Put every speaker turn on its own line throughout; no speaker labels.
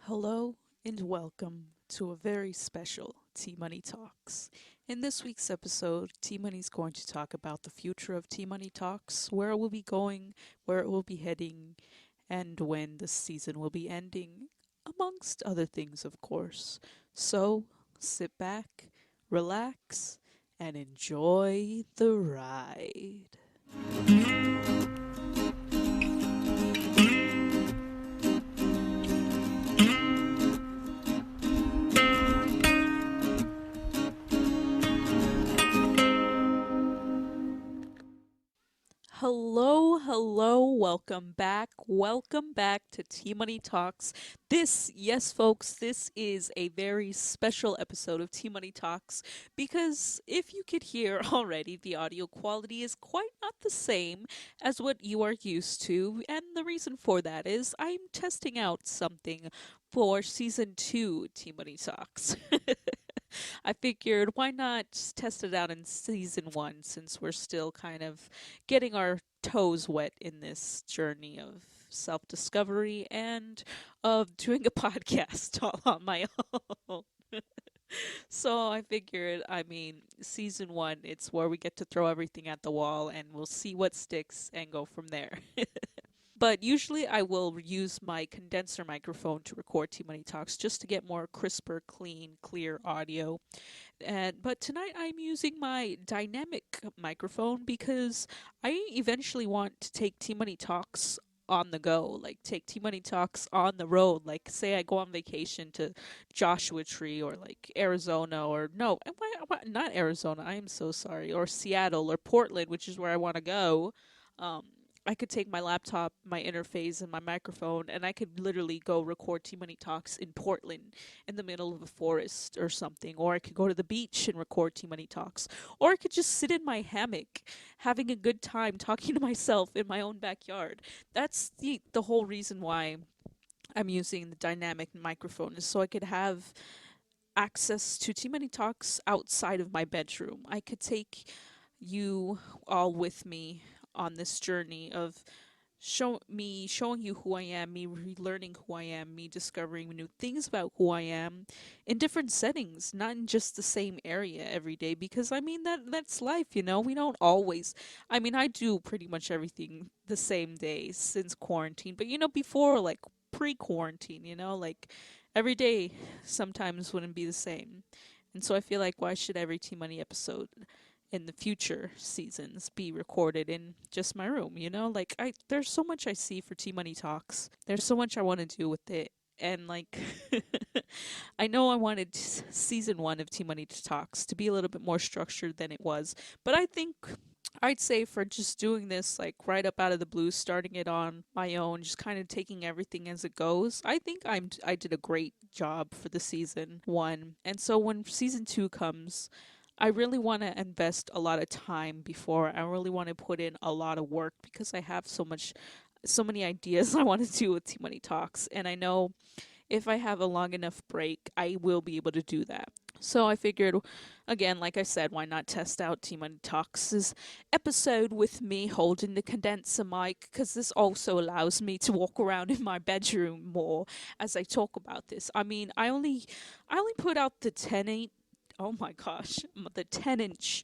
Hello and welcome to a very special T Money Talks. In this week's episode, T Money is going to talk about the future of T Money Talks, where it will be going, where it will be heading, and when the season will be ending, amongst other things, of course. So sit back, relax, and enjoy the ride. Hello, welcome back to T Money Talks. Yes, folks, this is a very special episode of T Money Talks because if you could hear already, the audio quality is quite not the same as what you are used to, and the reason for that is I'm testing out something for season 2 T Money Talks. I figured why not just test it out in season 1 since we're still kind of getting our toes wet in this journey of self discovery and of doing a podcast all on my own. So I figured, season 1, it's where we get to throw everything at the wall and we'll see what sticks and go from there. But usually I will use my condenser microphone to record T Money Talks just to get more crisper, clean, clear audio. But tonight I'm using my dynamic microphone because I eventually want to take T Money Talks on the go, like take T Money Talks on the road. Like say I go on vacation to Joshua Tree or like Arizona or no, not Arizona. I am so sorry. Or Seattle or Portland, which is where I want to go. Um, I could take my laptop, my interface, and my microphone, and I could literally go record T Money Talks in Portland in the middle of a forest or something. Or I could go to the beach and record T Money Talks. Or I could just sit in my hammock having a good time talking to myself in my own backyard. That's the whole reason why I'm using the dynamic microphone is so I could have access to T Money Talks outside of my bedroom. I could take you all with me on this journey of showing you who I am, me relearning who I am, me discovering new things about who I am in different settings, not in just the same area every day because that's life, you know. We don't always I do pretty much everything the same day since quarantine, but before like pre-quarantine, like every day sometimes wouldn't be the same. And so I feel like why should every T Money episode in the future seasons be recorded in just my room, you know? Like there's so much I see for T Money Talks. There's so much I want to do with it. And like I know I wanted season 1 of T Money Talks to be a little bit more structured than it was, but I think I'd say for just doing this like right up out of the blue, starting it on my own, just kind of taking everything as it goes. I think I did a great job for the season 1. And so when season 2 comes, I really want to invest a lot of time before. I really want to put in a lot of work because I have so many ideas I want to do with T Money Talks, and I know if I have a long enough break, I will be able to do that. So I figured, again, like I said, why not test out T Money Talks' episode with me holding the condenser mic? Because this also allows me to walk around in my bedroom more as I talk about this. I only put out the 10 oh my gosh, the 10-inch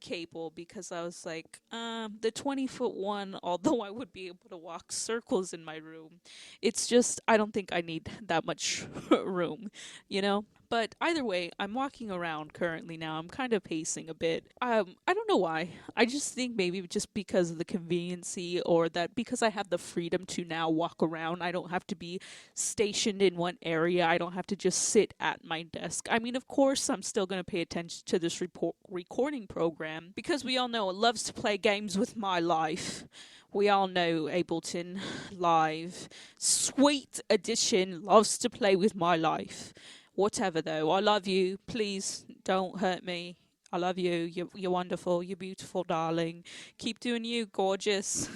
cable because I was like, the 20-foot one, although I would be able to walk circles in my room, it's just, I don't think I need that much room, you know? But either way, I'm walking around currently now. I'm kind of pacing a bit. I don't know why. I just think maybe just because of the conveniency or that because I have the freedom to now walk around, I don't have to be stationed in one area. I don't have to just sit at my desk. I mean, of course, I'm still going to pay attention to this recording program because we all know it loves to play games with my life. We all know Ableton Live, sweet edition, loves to play with my life. Whatever though, I love you. Please don't hurt me. I love you. You're wonderful. You're beautiful, darling. Keep doing you, gorgeous.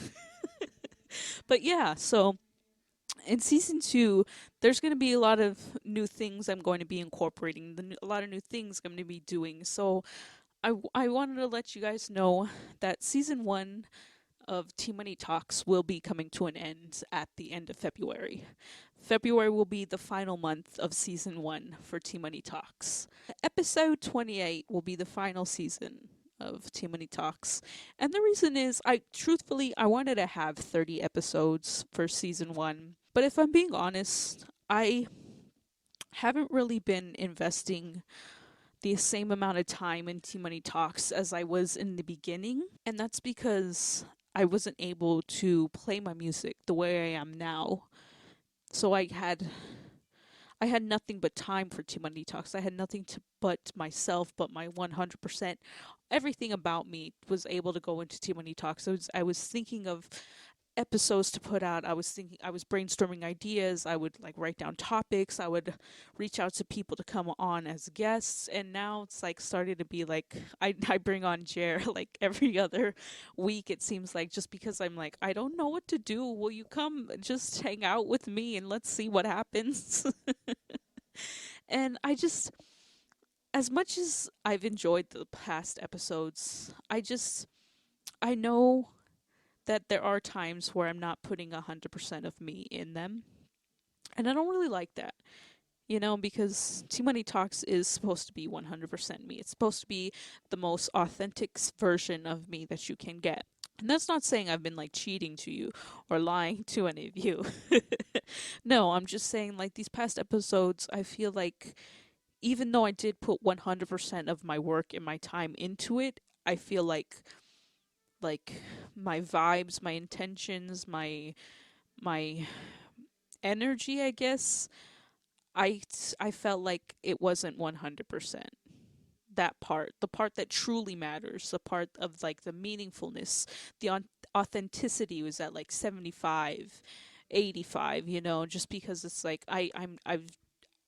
But yeah, so in season 2, there's going to be a lot of new things I'm going to be incorporating, a lot of new things I'm going to be doing. So I wanted to let you guys know that season 1 of T Money Talks will be coming to an end at the end of February. February will be the final month of season 1 for Tea Money Talks. Episode 28 will be the final season of Tea Money Talks. And the reason is I wanted to have 30 episodes for season 1. But if I'm being honest, I haven't really been investing the same amount of time in Tea Money Talks as I was in the beginning. And that's because I wasn't able to play my music the way I am now. So I had nothing but time for Tea Money Talks. I had nothing to but myself, but my 100%. Everything about me was able to go into Tea Money Talks. I was thinking of episodes to put out. I was brainstorming ideas. I would like write down topics. I would reach out to people to come on as guests. And now it's like started to be like I bring on Jer like every other week, it seems like, just because I'm like, I don't know what to do. Will you come just hang out with me and let's see what happens? And as much as I've enjoyed the past episodes, I know that there are times where I'm not putting 100% of me in them. And I don't really like that, because Tea Money Talks is supposed to be 100% me. It's supposed to be the most authentic version of me that you can get. And that's not saying I've been like cheating to you or lying to any of you. No, I'm just saying like these past episodes, I feel like even though I did put 100% of my work and my time into it, I feel like my vibes, my intentions, my energy, I guess, I felt like it wasn't 100%. That part, the part that truly matters, the part of like the meaningfulness, the authenticity was at like 75, 85, just because it's like I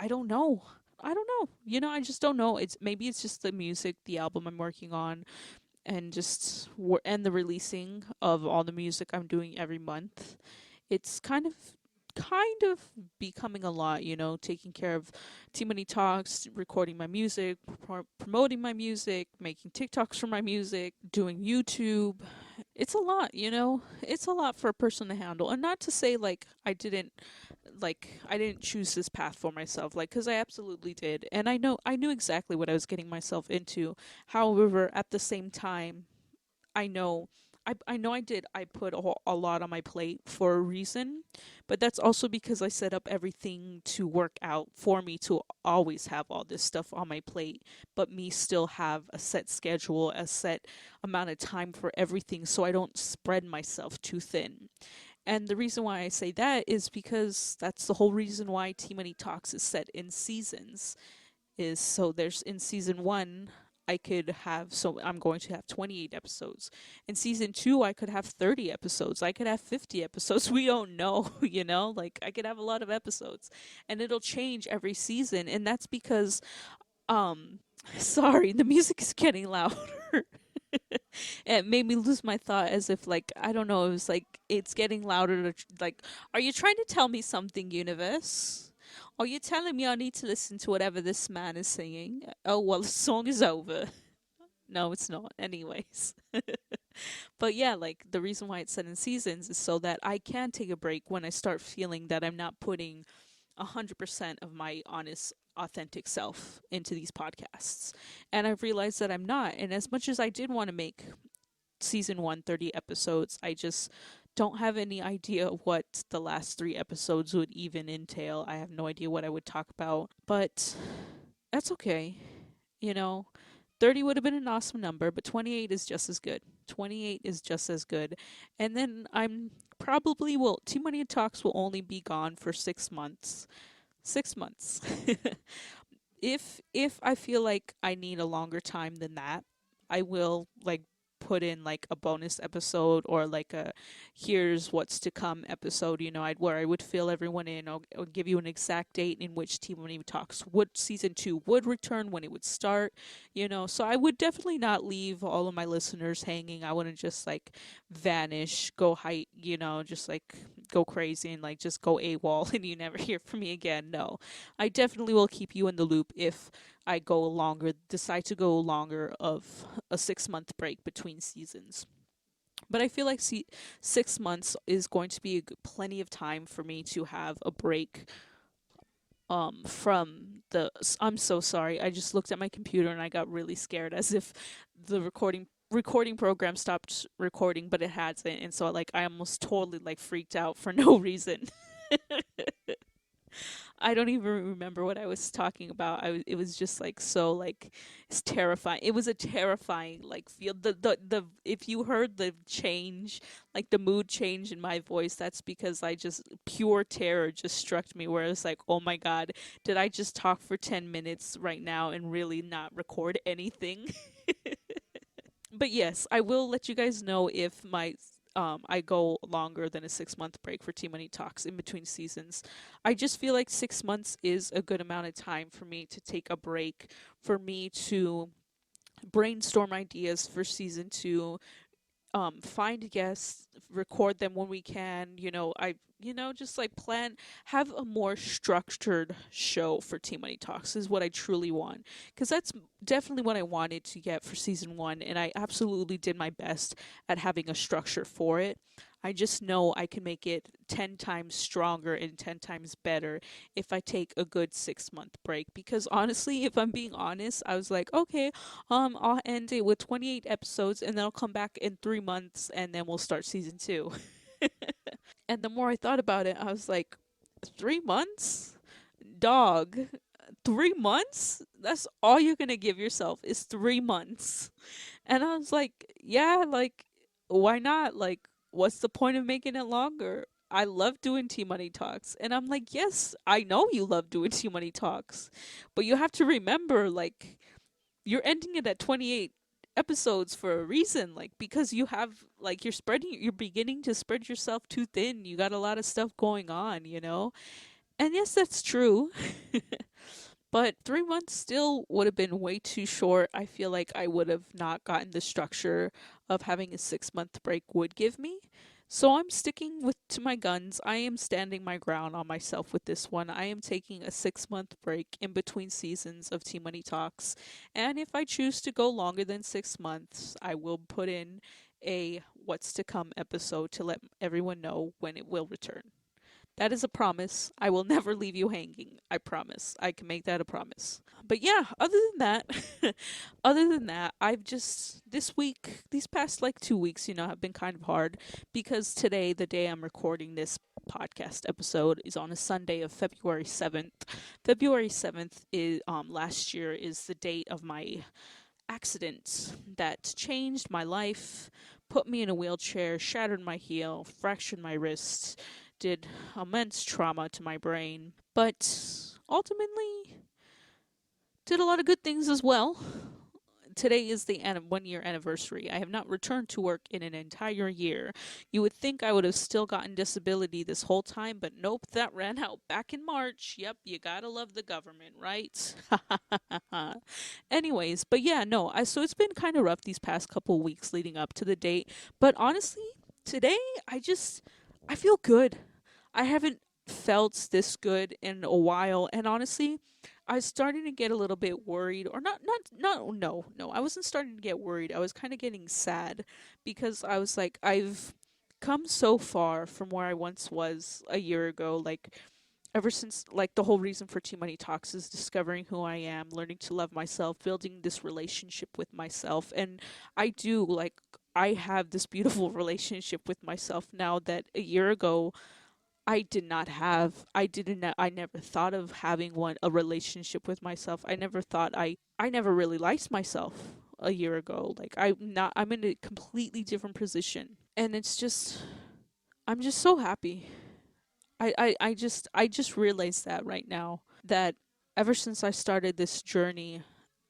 don't know. I don't know. I just don't know. Maybe it's just the music, the album I'm working on, and and the releasing of all the music I'm doing every month. It's kind of becoming a lot, taking care of Too Many Talks, recording my music, promoting my music, making TikToks for my music, doing YouTube. It's a lot, It's a lot for a person to handle. And not to say I didn't choose this path for myself, cuz I absolutely did. And I knew exactly what I was getting myself into. However, at the same time, I know I know I did. I put a lot on my plate for a reason, but that's also because I set up everything to work out for me to always have all this stuff on my plate, but me still have a set schedule, a set amount of time for everything so I don't spread myself too thin. And the reason why I say that is because that's the whole reason why Tea Money Talks is set in seasons, is so there's in season 1 I'm going to have 28 episodes. In season 2 I could have 30 episodes. I could have 50 episodes. We don't know, Like I could have a lot of episodes and it'll change every season, and that's because sorry, the music is getting louder. It made me lose my thought as if like I don't know, it was like it's getting louder like, are you trying to tell me something, universe? Are you telling me I need to listen to whatever this man is singing? Oh, well, the song is over. No, it's not. Anyways. But yeah, like the reason why it's set in seasons is so that I can take a break when I start feeling that I'm not putting 100% of my honest, authentic self into these podcasts. And I've realized that I'm not. And as much as I did want to make season 1 30 episodes, I just don't have any idea what the last 3 episodes would even entail. I have no idea what I would talk about, but that's okay. You know, 30 would have been an awesome number, but 28 is just as good. 28 is just as good. And then I'm probably will Too Many Talks will only be gone for 6 months. 6 months. If I feel like I need a longer time than that, I will like put in like a bonus episode or like a here's what's to come episode, where I would fill everyone in. I'll give you an exact date in which Tea Money Talks would season 2 would return, when it would start, so I would definitely not leave all of my listeners hanging. I wouldn't just like vanish, go hide, just like go crazy and like just go AWOL and you never hear from me again. No, I definitely will keep you in the loop if I decide to go longer of a 6-month break between seasons. But I feel like 6 months is going to be plenty of time for me to have a break from I'm so sorry. I just looked at my computer and I got really scared as if the recording program stopped recording, but it hasn't. And so like I almost totally like freaked out for no reason. I don't even remember what I was talking about. It was just like so like it's terrifying. It was a terrifying like feel the if you heard the change, like the mood change in my voice, that's because I just pure terror just struck me where it's like, "Oh my god, did I just talk for 10 minutes right now and really not record anything?" But yes, I will let you guys know if my I go longer than a 6 month break for Tea Money Talks in between seasons. I just feel like 6 months is a good amount of time for me to take a break, for me to brainstorm ideas for season 2, find guests, record them when we can. Just like have a more structured show for Tea Money Talks is what I truly want. Because that's definitely what I wanted to get for season 1, and I absolutely did my best at having a structure for it. I just know I can make it 10 times stronger and 10 times better if I take a good 6 month break. Because honestly, if I'm being honest, I was like, okay, I'll end it with 28 episodes and then I'll come back in 3 months and then we'll start season 2. And the more I thought about it, I was like, 3 months? Dog, 3 months? That's all you're gonna give yourself is 3 months. And I was like, yeah, like, why not? Like, what's the point of making it longer? I love doing Tea Money Talks. And I'm like, yes, I know you love doing Tea Money Talks. But you have to remember, like, you're ending it at 28 episodes for a reason, like because you have like you're beginning to spread yourself too thin. You got a lot of stuff going on. And yes, that's true. But 3 months still would have been way too short. I feel like I would have not gotten the structure of having a 6 month break would give me. So I'm sticking with to my guns. I am standing my ground on myself with this one. I am taking a 6 month break in between seasons of Tea Money Talks. And if I choose to go longer than 6 months, I will put in a what's to come episode to let everyone know when it will return. That is a promise. I will never leave you hanging. I promise. I can make that a promise. But yeah, other than that, I've just this week, these past like 2 weeks, have been kind of hard because today, the day I'm recording this podcast episode, is on a Sunday of February 7th. February 7th is last year is the date of my accident that changed my life, put me in a wheelchair, shattered my heel, fractured my wrist, did immense trauma to my brain, but ultimately did a lot of good things as well. Today is the 1 year anniversary. I have not returned to work in an entire year. You would think I would have still gotten disability this whole time, but nope, that ran out back in March. Yep, you gotta love the government, right? Anyways, but yeah, no, so it's been kind of rough these past couple weeks leading up to the date, but honestly, today I feel good. I haven't felt this good in a while, and honestly, I was starting to get a little bit worried, or no, I wasn't starting to get worried. I was kind of getting sad because I was like, I've come so far from where I once was a year ago. Like, ever since, like, the whole reason for Too Many Talks is discovering who I am, learning to love myself, building this relationship with myself. And I do, like, I have this beautiful relationship with myself now that a year ago I did not have. I never thought of having a relationship with myself. I never really liked myself a year ago. Like, I'm in a completely different position. And I'm just so happy. I just realized that right now, that ever since I started this journey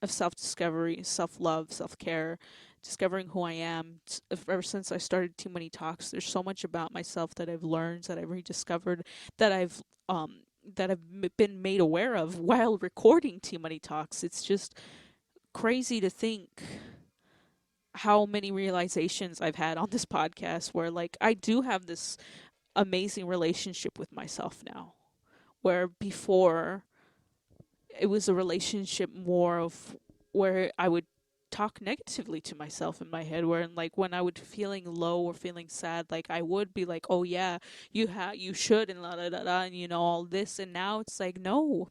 of self-discovery, self-love, self-care, discovering who I am, ever since I started Too Many Talks, there's so much about myself that I've learned, that I've rediscovered, that I've been made aware of while recording Too Many Talks. It's just crazy to think how many realizations I've had on this podcast, where like I do have this amazing relationship with myself now, where before it was a relationship more of where I would talk negatively to myself in my head, where like when I would feeling low or feeling sad, like I would be like, oh yeah, you should, and la la la la, and all this. And now it's like, no,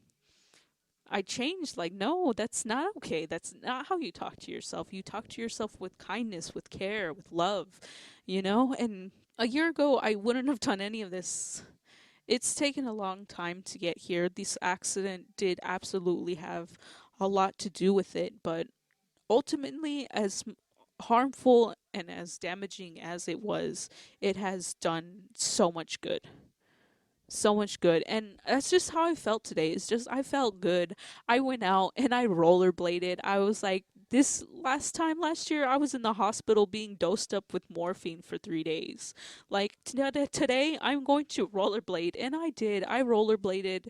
I changed. Like, no, that's not okay. That's not how you talk to yourself. You talk to yourself with kindness, with care, with love, and a year ago I wouldn't have done any of this. It's taken a long time to get here. This accident did absolutely have a lot to do with it, but ultimately, as harmful and as damaging as it was, it has done so much good. So much good. And that's just how I felt today. It's just, I felt good. I went out and I rollerbladed. I was like, this last year, I was in the hospital being dosed up with morphine for 3 days. Like, today, I'm going to rollerblade. And I did. I rollerbladed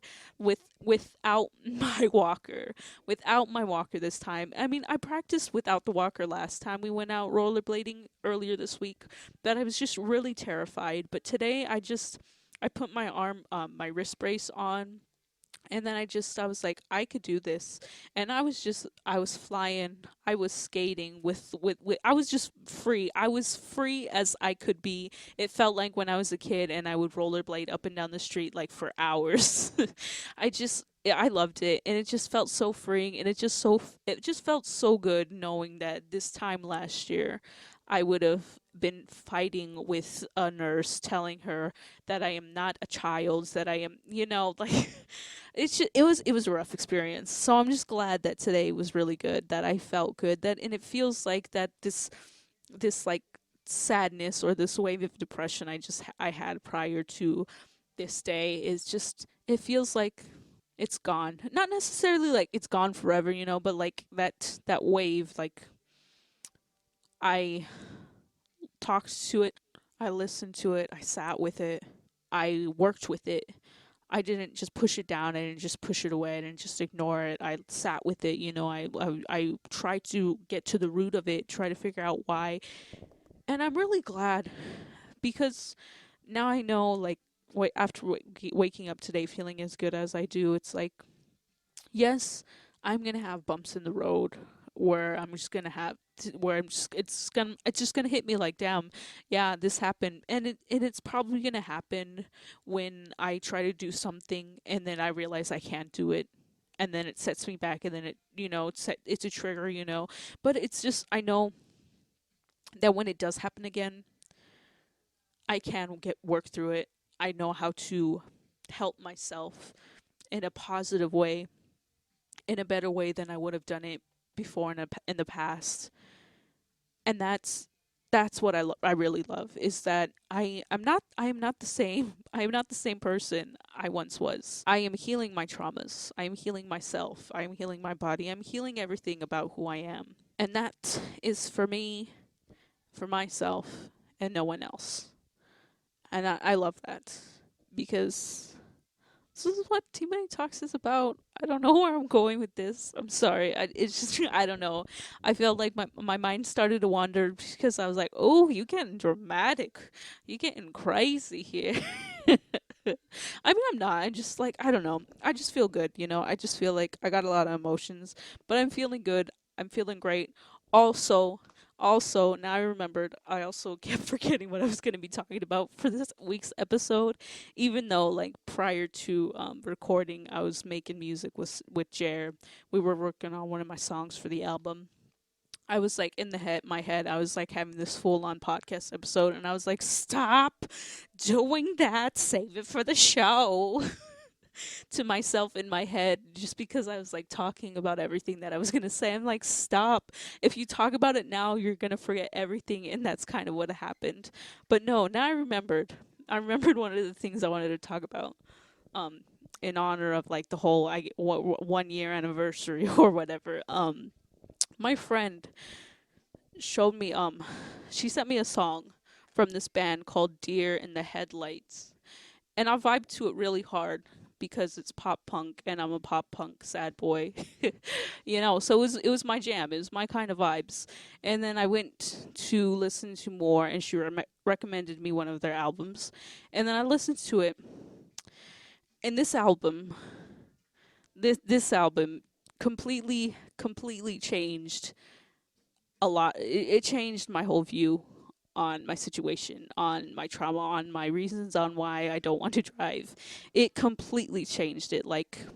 without my walker. Without my walker this time. I mean, I practiced without the walker last time we went out rollerblading earlier this week. But I was just really terrified. But today, I put my wrist brace on, and then I was like, I could do this. And I was flying, I was skating with I was just free. I was free as I could be. It felt like when I was a kid and I would rollerblade up and down the street like for hours. I loved it, and it just felt so freeing, and it just felt so good knowing that this time last year I would have been fighting with a nurse, telling her that I am not a child, that I am, like it was a rough experience. So I'm just glad that today was really good, that I felt good, that and it feels like that this like sadness or this wave of depression I had prior to this day is just, it feels like it's gone. Not necessarily like it's gone forever, but like that wave, like I talked to it, I listened to it, I sat with it, I worked with it. I didn't just push it down, I didn't just push it away, I didn't just ignore it. I sat with it, I tried to get to the root of it, try to figure out why. And I'm really glad, because now I know, like, after waking up today feeling as good as I do, it's like, yes, I'm gonna have bumps in the road where I'm just gonna have where I'm just it's just gonna hit me like, damn, yeah, this happened. And it's probably gonna happen when I try to do something and then I realize I can't do it, and then it sets me back, and then it's a trigger, but it's just, I know that when it does happen again, I can get work through it. I know how to help myself in a positive way, in a better way than I would have done it before in the past. And that's what I really love, is that I am not the same. I am not the same person I once was. I am healing my traumas. I am healing myself. I am healing my body. I'm healing everything about who I am. And that is for me, for myself, and no one else. And I love that, because this is what Too Many Talks is about. I don't know where I'm going with this. I'm sorry. It's just, I don't know. I felt like my mind started to wander because I was like, oh, you getting dramatic. You getting crazy here. I mean, I'm not. I'm just like, I don't know. I just feel good, I just feel like I got a lot of emotions, but I'm feeling good. I'm feeling great. Also, now I remembered, I also kept forgetting what I was going to be talking about for this week's episode, even though, like, prior to recording, I was making music with Jer. We were working on one of my songs for the album. I was like, in my head, I was like having this full on podcast episode, and I was like, stop doing that, save it for the show. To myself in my head, just because I was like talking about everything that I was going to say. I'm like, stop. If you talk about it now, you're going to forget everything. And that's kind of what happened. But no, now I remembered. I remembered one of the things I wanted to talk about. In honor of like the whole 1 year anniversary or whatever. My friend showed me, she sent me a song from this band called Deer in the Headlights. And I vibed to it really hard because it's pop punk and I'm a pop punk sad boy. So it was my jam. It was my kind of vibes. And then I went to listen to more, and she recommended me one of their albums. And then I listened to it. And this album completely changed a lot. It changed my whole view on my situation, on my trauma, on my reasons on why I don't want to drive. It completely changed it. Like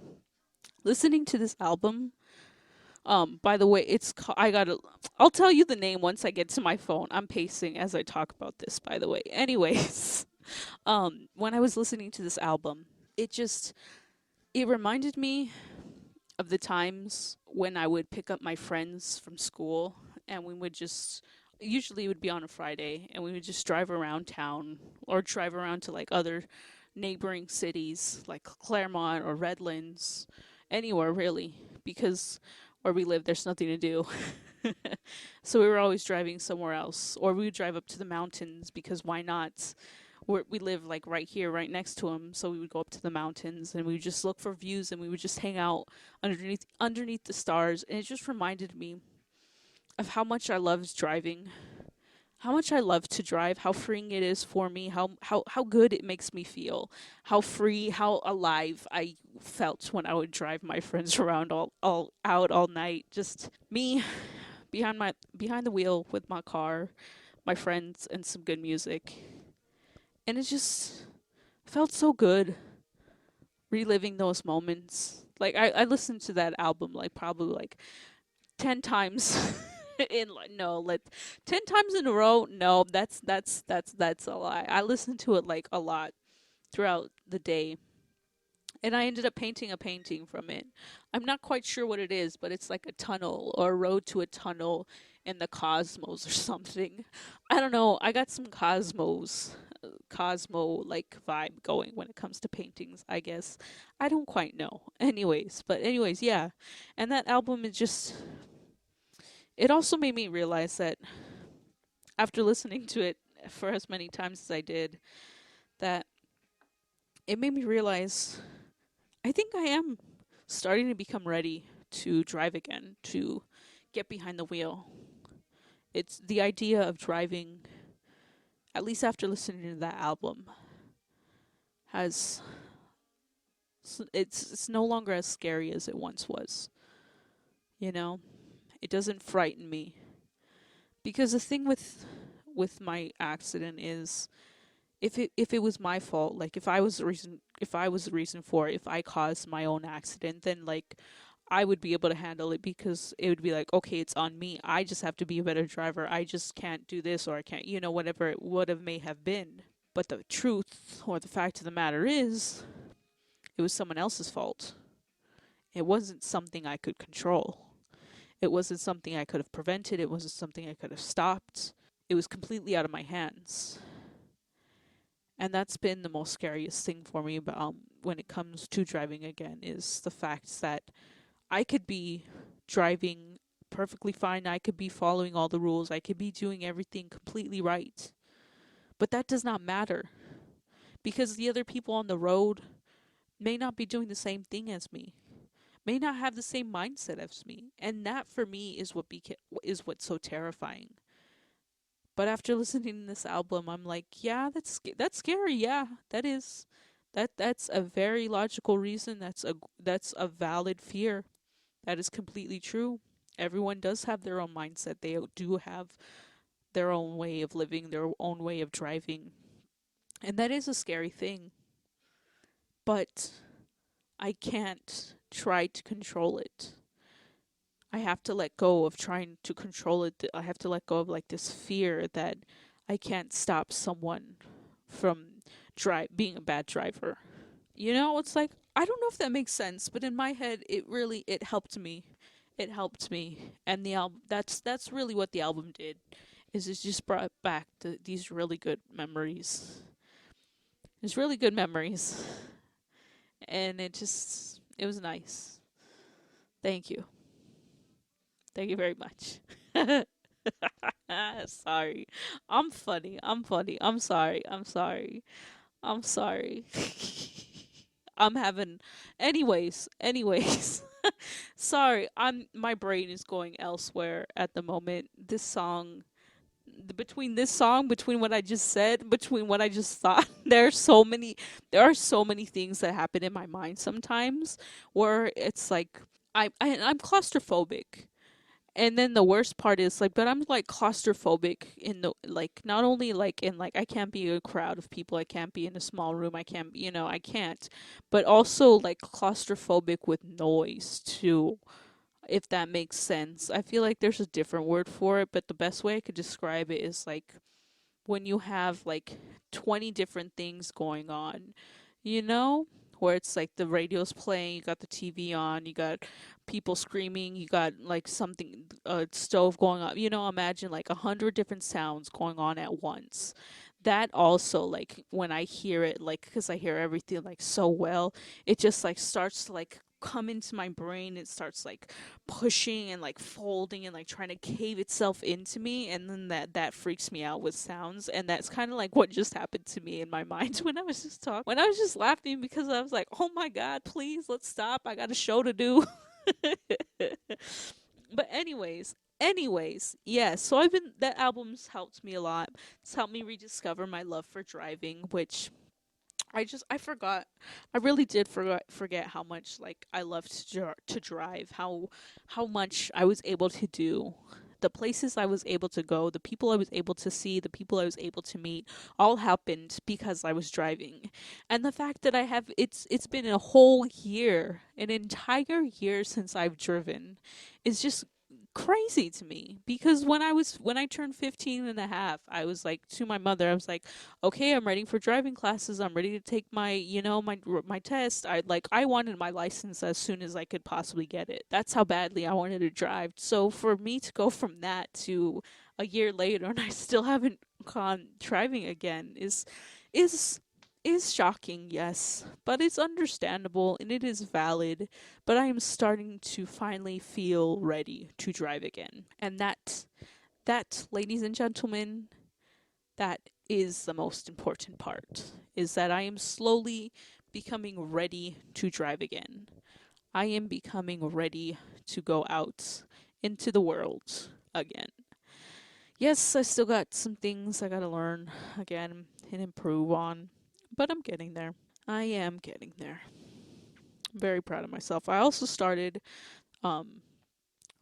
listening to this album. By the way, I'll tell you the name once I get to my phone. I'm pacing as I talk about this, by the way. Anyways, when I was listening to this album, it just it reminded me of the times when I would pick up my friends from school and we would just usually it would be on a Friday and we would just drive around town or drive around to like other neighboring cities like Claremont or Redlands, anywhere really, because where we live there's nothing to do. So we were always driving somewhere else or we would drive up to the mountains because why not? We live like right here, right next to them. So we would go up to the mountains and we would just look for views and we would just hang out underneath the stars. And it just reminded me of how much I loved driving, how much I love to drive, how freeing it is for me, how good it makes me feel, how free, how alive I felt when I would drive my friends around all out all night. Just me behind the wheel with my car, my friends, and some good music. And it just felt so good reliving those moments. Like I listened to that album like probably like 10 times in like no, like 10 times in a row. No, that's a lie. I listened to it like a lot throughout the day. And I ended up painting a painting from it. I'm not quite sure what it is, but it's like a tunnel or a road to a tunnel in the cosmos or something. I don't know. I got some Cosmo like vibe going when it comes to paintings, I guess. I don't quite know. Anyways, yeah. And that album is just it also made me realize that after listening to it for as many times as I did, that it made me realize I think I am starting to become ready to drive again, to get behind the wheel. It's the idea of driving, at least after listening to that album, has it's no longer as scary as it once was. You know, it doesn't frighten me because the thing with my accident is if it was my fault, like if I was the reason for it, if I caused my own accident, then like I would be able to handle it because it would be like, okay, it's on me. I just have to be a better driver. I just can't do this or I can't, whatever it would have may have been. But the truth or the fact of the matter is, it was someone else's fault. It wasn't something I could control. It wasn't something I could have prevented. It wasn't something I could have stopped. It was completely out of my hands. And that's been the most scariest thing for me when it comes to driving again is the fact that I could be driving perfectly fine. I could be following all the rules. I could be doing everything completely right. But that does not matter because the other people on the road may not be doing the same thing as me, may not have the same mindset as me. And that for me is is what's so terrifying. But after listening to this album, I'm like, yeah, that's scary. Yeah, that is that's a very logical reason. That's a valid fear. That is completely true. Everyone does have their own mindset. They do have their own way of living, their own way of driving. And that is a scary thing. But I can't try to control it. I have to let go of trying to control it. I have to let go of like this fear that I can't stop someone from being a bad driver. It's like I don't know if that makes sense, but in my head it helped me. It helped me. And the album that's really what the album did. Is it just brought back these really good memories. It's really good memories. And it was nice. Thank you. Thank you very much. Sorry. I'm funny. I'm funny. I'm sorry. I'm sorry. I'm sorry. I'm having anyways. Sorry. My brain is going elsewhere at the moment. Between what I just said, between what I just thought, there are so many things that happen in my mind sometimes where it's like I'm claustrophobic. And then the worst part is like, but I'm like claustrophobic in the like, not only like in like, I can't be a crowd of people, I can't be in a small room, I can't, I can't, but also like claustrophobic with noise too, if that makes sense. I feel like there's a different word for it, but the best way I could describe it is like when you have like 20 different things going on, you know? Where it's like the radio's playing, you got the TV on, you got people screaming, you got like something, a stove going on. Imagine like 100 different sounds going on at once. That also, like, when I hear it, like, because I hear everything like so well, it just like starts to like come into my brain. It starts like pushing and like folding and like trying to cave itself into me, and then that freaks me out with sounds. And that's kind of like what just happened to me in my mind when I was just talking, when I was just laughing, because I was like, oh my god, please, let's stop, I got a show to do. But anyways, yeah, so I've been that album's helped me a lot. It's helped me rediscover my love for driving, which I forgot. I really did forget how much like I loved to drive, how much I was able to do. The places I was able to go, the people I was able to see, the people I was able to meet, all happened because I was driving. And the fact that it's been a whole year, an entire year since I've driven, is just crazy to me, because when I turned 15 and a half, I was like to my mother, I was like, okay, I'm ready for driving classes, I'm ready to take my, my test. I wanted my license as soon as I could possibly get it. That's how badly I wanted to drive. So for me to go from that to a year later and I still haven't gone driving again is is shocking, yes, but it's understandable and it is valid. But I am starting to finally feel ready to drive again. And that, ladies and gentlemen, that is the most important part, is that I am slowly becoming ready to drive again. I am becoming ready to go out into the world again. Yes, I still got some things I gotta learn again and improve on, but I'm getting there. I am getting there. I'm very proud of myself. I also started um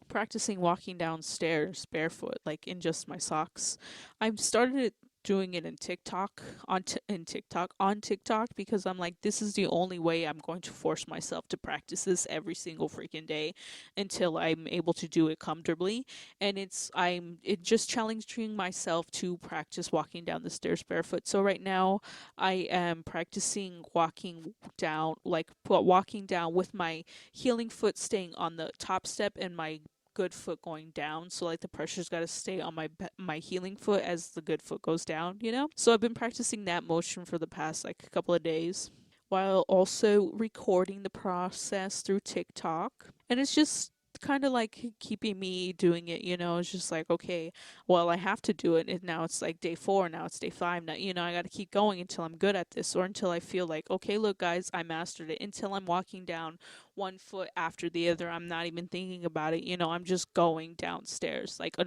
practicing walking downstairs barefoot, like in just my socks. I've started doing it in TikTok on TikTok, because I'm like, this is the only way I'm going to force myself to practice this every single freaking day until I'm able to do it comfortably. And it just challenging myself to practice walking down the stairs barefoot. So right now I am practicing walking down with my healing foot staying on the top step and my good foot going down, so like the pressure's got to stay on my healing foot as the good foot goes down. So I've been practicing that motion for the past like a couple of days, while also recording the process through TikTok. And it's just kind of like keeping me doing it. It's just like, okay, well, I have to do it. And now it's like day 4, now it's day 5. Now, I got to keep going until I'm good at this, or until I feel like, okay, look, guys, I mastered it. Until I'm walking down one foot after the other, I'm not even thinking about it. I'm just going downstairs like a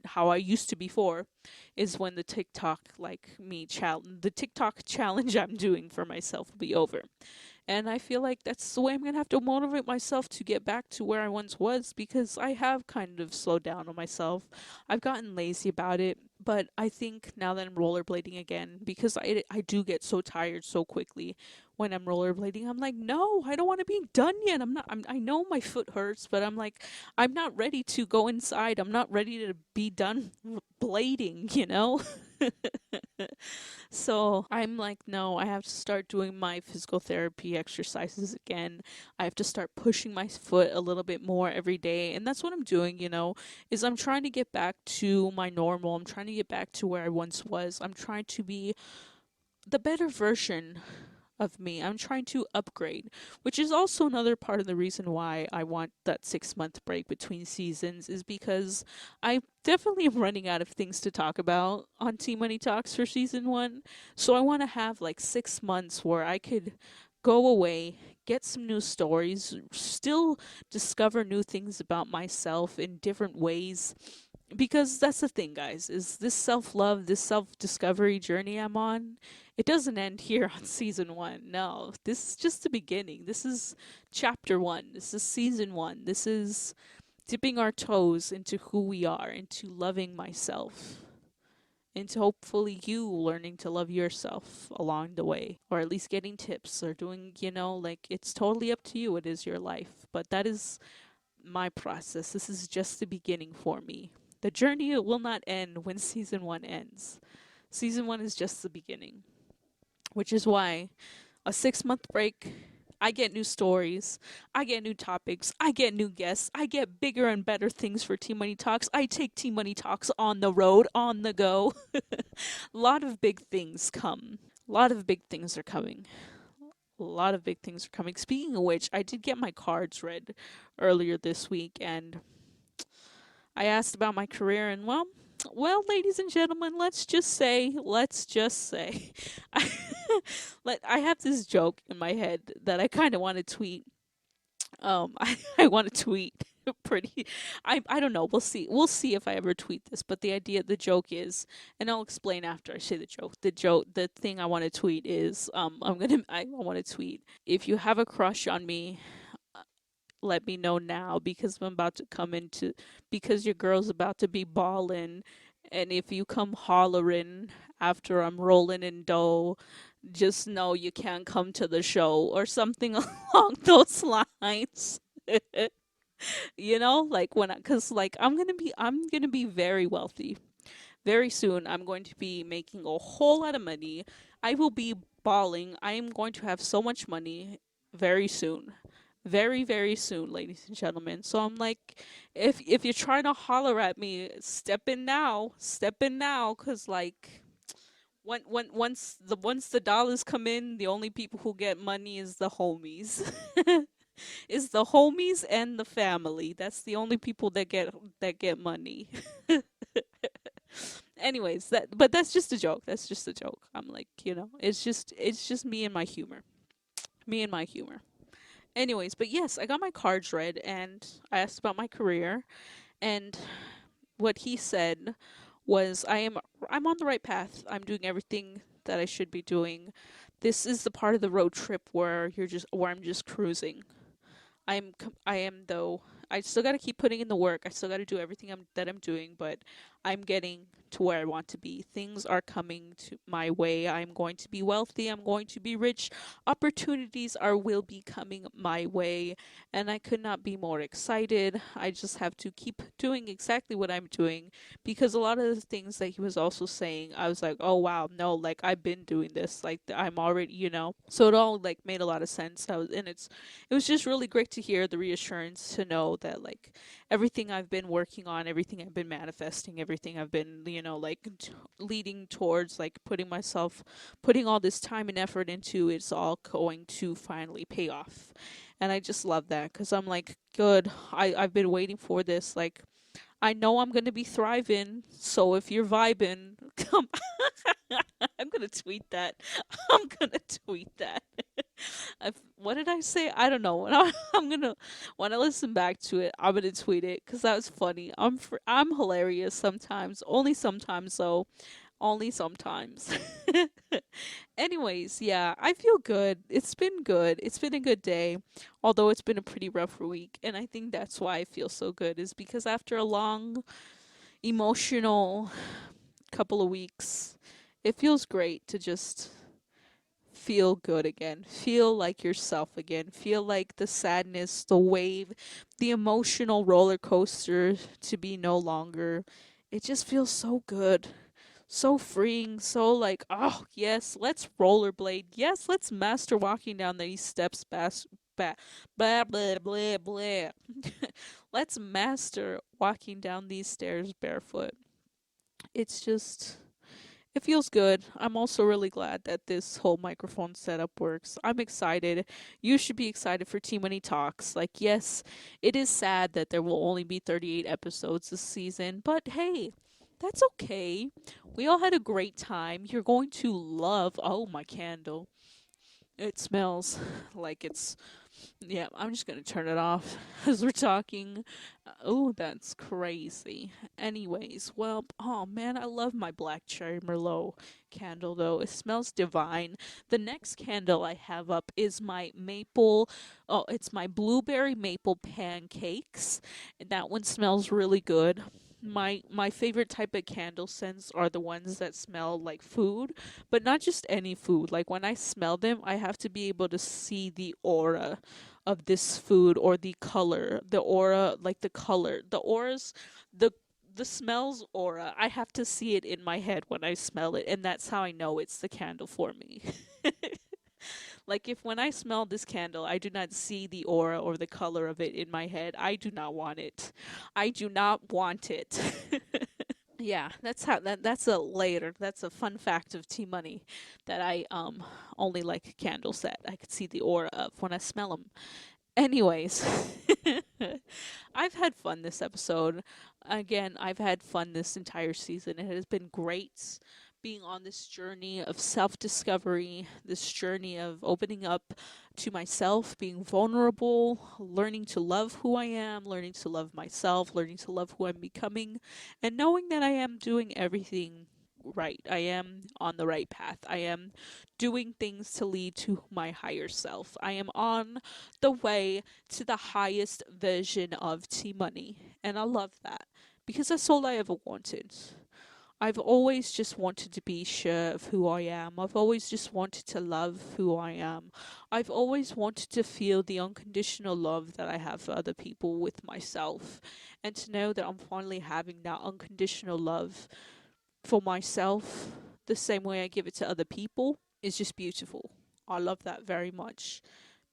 how I used to before, is when the the TikTok challenge I'm doing for myself will be over. And I feel like that's the way I'm going to have to motivate myself to get back to where I once was, because I have kind of slowed down on myself. I've gotten lazy about it, but I think now that I'm rollerblading again, because I do get so tired so quickly when I'm rollerblading, I'm like, no, I don't want to be done yet. I know my foot hurts, but I'm like, I'm not ready to go inside. I'm not ready to be done blading. So I'm like, no, I have to start doing my physical therapy exercises again. I have to start pushing my foot a little bit more every day. And that's what I'm doing, is I'm trying to get back to my normal. I'm trying to get back to where I once was. I'm trying to be the better version of me. I'm trying to upgrade, which is also another part of the reason why I want that 6-month break between seasons, is because I definitely am running out of things to talk about on Tea Money Talks for season 1. So I want to have like 6 months where I could go away, get some new stories, still discover new things about myself in different ways, because that's the thing, guys, is this self-love, this self-discovery journey I'm on, it doesn't end here on season 1. No, this is just the beginning. This is chapter 1. This is season 1. This is dipping our toes into who we are, into loving myself, into hopefully you learning to love yourself along the way, or at least getting tips or doing, like it's totally up to you. It is your life. But that is my process. This is just the beginning for me. The journey will not end when season one ends. Season one is just the beginning, which is why a 6 month break, I get new stories, I get new topics, I get new guests, I get bigger and better things for T Money Talks. I take T Money Talks on the road, on the go. A lot of big things come. A lot of big things are coming. A lot of big things are coming. Speaking of which, I did get my cards read earlier this week, and I asked about my career, and well, ladies and gentlemen, let's just say, I have this joke in my head that I kind of want to tweet. I want to tweet pretty. I don't know. We'll see. We'll see if I ever tweet this. But the joke is, and I'll explain after I say the joke. The thing I want to tweet is, I want to tweet. If you have a crush on me, let me know now because I'm about to come into because your girl's about to be ballin', and if you come hollering after I'm rolling in dough, just know you can't come to the show or something along those lines. Like cuz like I'm going to be very wealthy. Very soon I'm going to be making a whole lot of money. I will be balling. I am going to have so much money very soon. Very, very soon, ladies and gentlemen. So I'm like, if you're trying to holler at me, step in now, cause like once the dollars come in, the only people who get money is the homies. Is the homies and the family. That's the only people that get money. Anyways, that's just a joke. That's just a joke. I'm like, it's just me and my humor. Me and my humor. Anyways, but yes, I got my cards read and I asked about my career, and what he said was I'm on the right path. I'm doing everything that I should be doing. This is the part of the road trip where I'm just cruising. I am though. I still got to keep putting in the work. I still got to do everything that I'm doing, but I'm getting to where I want to be. Things are coming to my way. I'm going to be wealthy. I'm going to be rich. Opportunities are will be coming my way, and I could not be more excited. I just have to keep doing exactly what I'm doing because a lot of the things that he was also saying, I was like, "Oh wow, no, like I've been doing this. Like I'm already, you know." So it all like made a lot of sense. It was just really great to hear the reassurance to know that like everything I've been working on, everything I've been manifesting, everything I've been, leading towards, like putting all this time and effort into, it's all going to finally pay off. And I just love that because I'm like, good. I've been waiting for this. Like, I know I'm gonna be thriving. So if you're vibing, come. I'm gonna tweet that. I'm gonna tweet that. What did I say? I don't know. When I listen back to it, I'm gonna tweet it because that was funny. I'm hilarious sometimes. Only sometimes though. Only sometimes. Anyways, yeah, I feel good. It's been good. It's been a good day, although it's been a pretty rough week. And I think that's why I feel so good, is because after a long, emotional couple of weeks, it feels great to just feel good again. Feel like yourself again. Feel like the sadness, the wave, the emotional roller coaster to be no longer. It just feels so good, so freeing, so like, oh yes, let's rollerblade. Yes, let's master walking down these steps blah blah blah blah. Let's master walking down these stairs barefoot. It's just, it feels good. I'm also really glad that this whole microphone setup works. I'm excited. You should be excited for T Money Talks. Like, yes, it is sad that there will only be 38 episodes this season, but hey, that's okay. We all had a great time. You're going to love. Oh, my candle. It smells like it's Yeah, I'm just gonna turn it off as we're talking. Oh, that's crazy. Anyways, well, oh man, I love my black cherry merlot candle though. It smells divine. The next candle I have up is my maple. Oh, it's my blueberry maple pancakes. That one smells really good. My favorite type of candle scents are the ones that smell like food, but not just any food. Like when I smell them, I have to be able to see the aura of this food, or the color, the aura, like the color, the auras, the the smells aura. I have to see it in my head when I smell it, and that's how I know it's the candle for me. Like if when I smell this candle, I do not see the aura or the color of it in my head, I do not want it. I do not want it. Yeah, that's a later. That's a fun fact of Tea Money that I only like candles that I could see the aura of when I smell them. Anyways, I've had fun this episode. Again, I've had fun this entire season. It has been great being on this journey of self discovery, this journey of opening up to myself, being vulnerable, learning to love who I am, learning to love myself, learning to love who I'm becoming, and knowing that I am doing everything right. I am on the right path. I am doing things to lead to my higher self. I am on the way to the highest version of T Money. And I love that because that's all I ever wanted. I've always just wanted to be sure of who I am. I've always just wanted to love who I am. I've always wanted to feel the unconditional love that I have for other people with myself. And to know that I'm finally having that unconditional love for myself the same way I give it to other people is just beautiful. I love that very much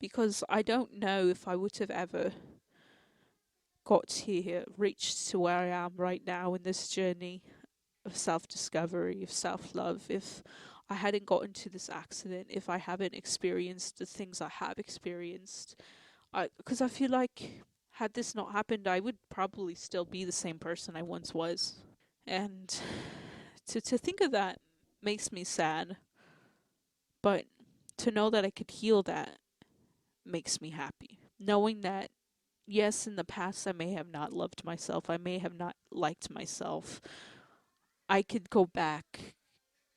because I don't know if I would have ever got here, reached to where I am right now in this journey of self discovery, of self love, if I hadn't gotten to this accident, if I haven't experienced the things I have experienced. Because I feel like had this not happened, I would probably still be the same person I once was. And to think of that makes me sad, but to know that I could heal that makes me happy. Knowing that, yes, in the past I may have not loved myself, I may have not liked myself, I could go back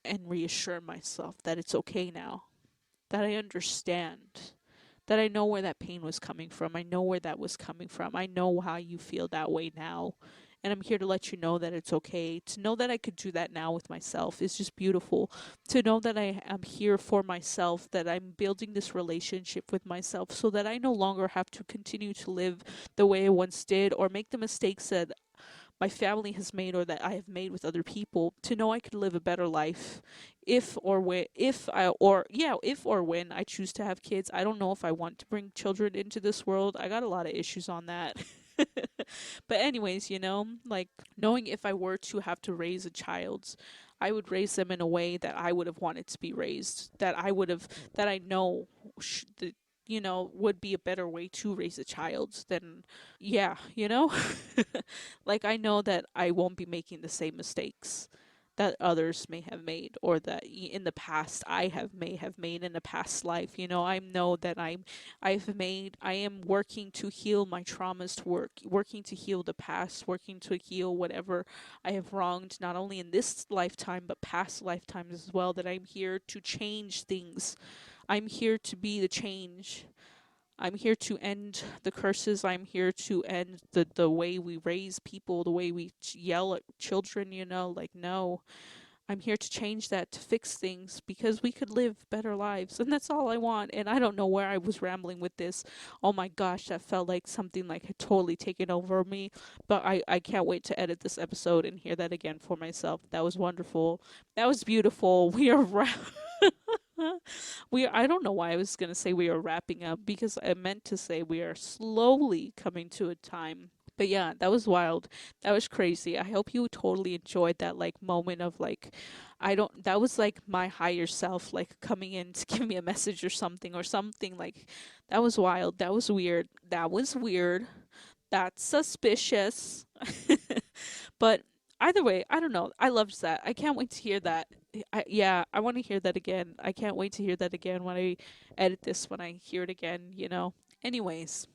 and reassure myself that it's okay now, that I understand, that I know where that pain was coming from. I know where that was coming from. I know how you feel that way now. And I'm here to let you know that it's okay. To know that I could do that now with myself is just beautiful. To know that I am here for myself, that I'm building this relationship with myself so that I no longer have to continue to live the way I once did or make the mistakes that my family has made or that I have made with other people, to know I could live a better life if or when I choose to have kids. I don't know if I want to bring children into this world. I got a lot of issues on that. But anyways, like knowing if I were to have to raise a child, I would raise them in a way that I would have wanted to be raised, that I know that would be a better way to raise a child than, yeah, like I know that I won't be making the same mistakes that others may have made, or that in the past may have made in a past life. I know that I am working to heal my traumas, working to heal the past, working to heal whatever I have wronged, not only in this lifetime but past lifetimes as well. That I'm here to change things. I'm here to be the change. I'm here to end the curses. I'm here to end the way we raise people, the way we yell at children, like, no. I'm here to change that, to fix things, because we could live better lives. And that's all I want. And I don't know where I was rambling with this. Oh my gosh, that felt like something like had totally taken over me. But I can't wait to edit this episode and hear that again for myself. That was wonderful. That was beautiful. We are I don't know why I was going to say we are wrapping up, because I meant to say we are slowly coming to a time. But yeah, that was wild. That was crazy. I hope you totally enjoyed that like moment of like, I don't that was like my higher self like coming in to give me a message or something like. That was wild. That was weird. That was weird. That's suspicious. But either way, I don't know. I loved that. I can't wait to hear that. Yeah, I want to hear that again. I can't wait to hear that again when I edit this, when I hear it again. Anyways,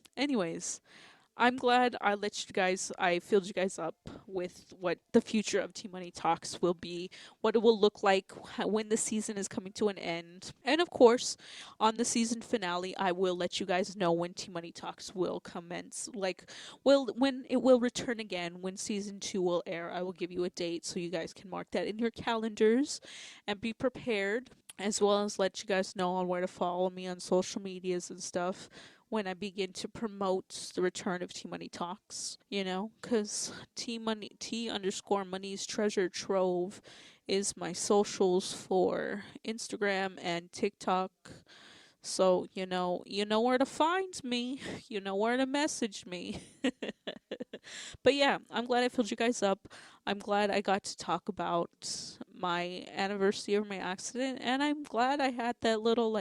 I'm glad I filled you guys up with what the future of T Money Talks will be, what it will look like when the season is coming to an end. And of course, on the season finale, I will let you guys know when T Money Talks will commence. When it will return again, when season 2 will air. I will give you a date so you guys can mark that in your calendars and be prepared, as well as let you guys know on where to follow me on social medias and stuff when I begin to promote the return of T Money Talks, because T underscore Money's Treasure Trove is my socials for Instagram and TikTok. So, you know where to find me. You know where to message me. But yeah, I'm glad I filled you guys up. I'm glad I got to talk about my anniversary of my accident, and I'm glad I had that little,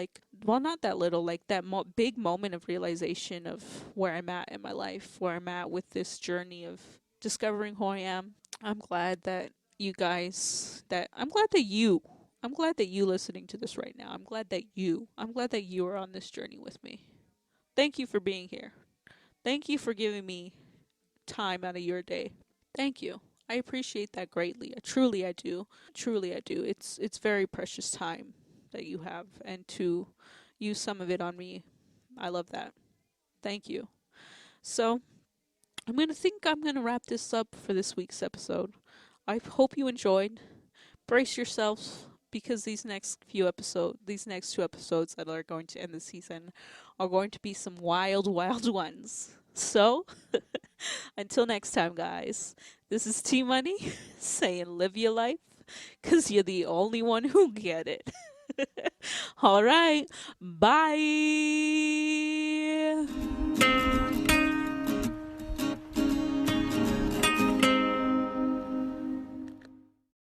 well, not that little, that big moment of realization of where I'm at in my life, where I'm at with this journey of discovering who I am. I'm glad that I'm glad that you listening to this right now. I'm glad that you are on this journey with me. Thank you for being here. Thank you for giving me time out of your day. Thank you. I appreciate that greatly. Truly I do. Truly I do. It's very precious time that you have, and to use some of it on me. I love that. Thank you. So, I'm going to wrap this up for this week's episode. I hope you enjoyed. Brace yourselves, because these next 2 episodes that are going to end the season are going to be some wild, wild ones. So, until next time, guys, this is T Money saying live your life, because you're the only one who get it. All right. Bye.